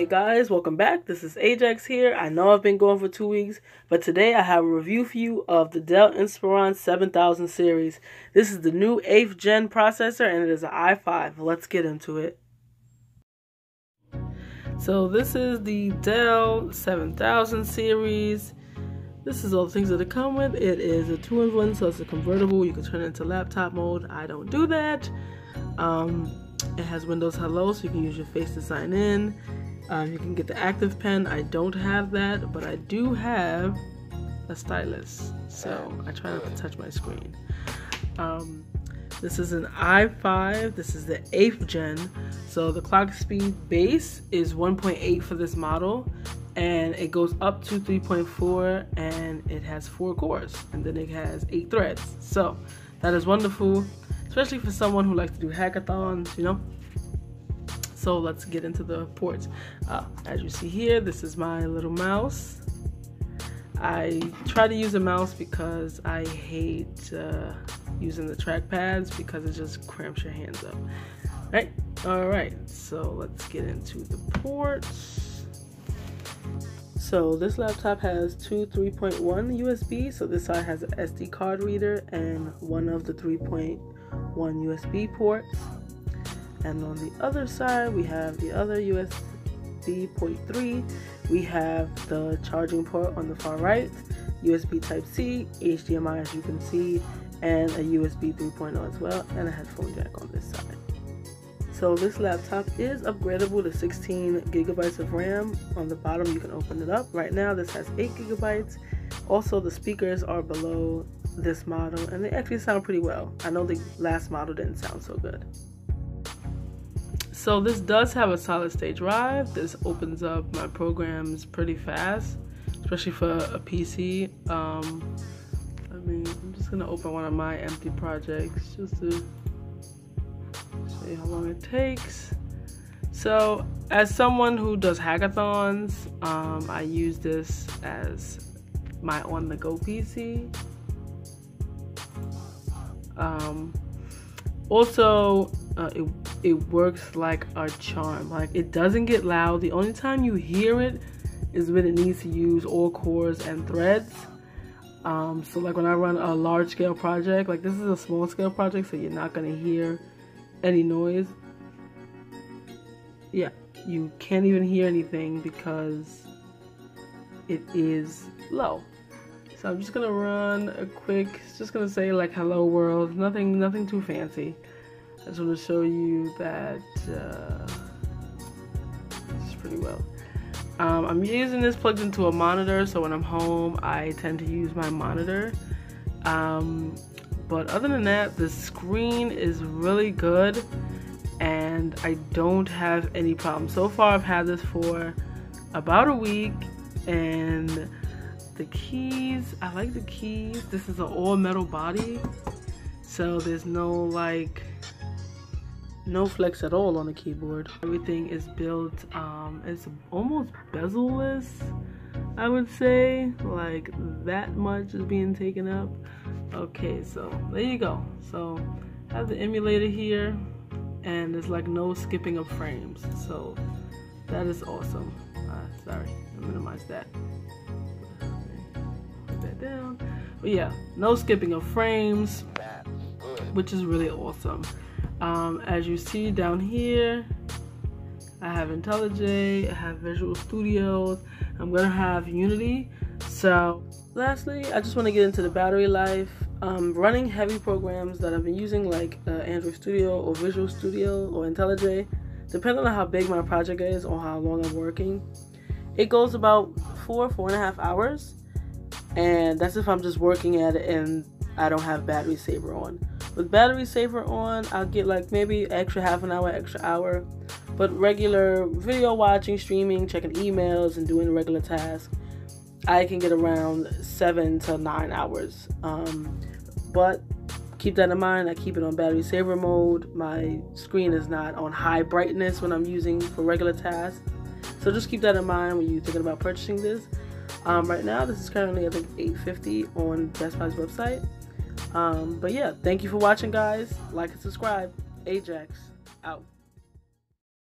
guys, welcome back. This is Ajaxx here. I know I've been going for 2 weeks, but today I have a review for you of the Dell Inspiron 7000 series. This is the new 8th gen processor and it is an i5. Let's get into it. So this is the Dell 7000 series. This is all the things that it come with. It is a 2-in-1, so it's a convertible. You can turn it into laptop mode. I don't do that. It has Windows Hello, so you can use your face to sign in. You can get the active pen. I don't have that, but I do have a stylus, so I try not to touch my screen. This is an i5. This is the 8th gen, so the clock speed base is 1.8 for this model, and it goes up to 3.4, and it has 4 cores, and then it has 8 threads. So that is wonderful, especially for someone who likes to do hackathons, you know. So let's get into the ports. As you see here, this is my little mouse. I try to use a mouse because I hate using the trackpads because it just cramps your hands up. Right? Alright, so let's get into the ports. So this laptop has two 3.1 USB, so this side has an SD card reader and one of the 3.1 USB ports. And on the other side, we have the other USB port 3. We have the charging port on the far right, USB Type-C, HDMI as you can see, and a USB 3.0 as well, and a headphone jack on this side. So this laptop is upgradable to 16 gigabytes of RAM. On the bottom, you can open it up. Right now, this has 8 gigabytes. Also, the speakers are below this model, and they actually sound pretty well. I know the last model didn't sound so good. So this does have a solid state drive. This opens up my programs pretty fast, especially for a PC. I'm just gonna open one of my empty projects just to show you how long it takes. So as someone who does hackathons, I use this as my on-the-go PC. Also, it works like a charm. Like, it doesn't get loud. The only time you hear it is when it needs to use all cores and threads. So like when I run a large scale project, like this is a small scale project, so you're not gonna hear any noise. Yeah, you can't even hear anything because it is low. So I'm just gonna run a quick, it's just gonna say like hello world, nothing too fancy. I just want to show you that it's pretty well. I'm using this plugged into a monitor, so when I'm home I tend to use my monitor. But other than that, the screen is really good and I don't have any problems. So far I've had this for about a week, and the keys, I like the keys. This is an all metal body, so there's no flex at all on the keyboard. Everything is built, it's almost bezel-less, I would say. Like, that much is being taken up. Okay, so there you go. So I have the emulator here, and there's like no skipping of frames, so that is awesome. Sorry, I minimize that. Put that down. But yeah, no skipping of frames, which is really awesome. As you see down here, I have IntelliJ, I have Visual Studios, I'm gonna have Unity. So lastly, I just want to get into the battery life. Running heavy programs that I've been using, like Android Studio or Visual Studio or IntelliJ, depending on how big my project is or how long I'm working, it goes about 4.5 hours, and that's if I'm just working at it and I don't have battery saver on. With battery saver on, I'll get like maybe extra half an hour, extra hour. But regular video watching, streaming, checking emails, and doing regular tasks, I can get around 7 to 9 hours. But keep that in mind, I keep it on battery saver mode. My screen is not on high brightness when I'm using for regular tasks. So just keep that in mind when you're thinking about purchasing this. Right now, this is currently, I think, $850 on Best Buy's website. But yeah, thank you for watching, guys. Like and subscribe. Ajaxx out.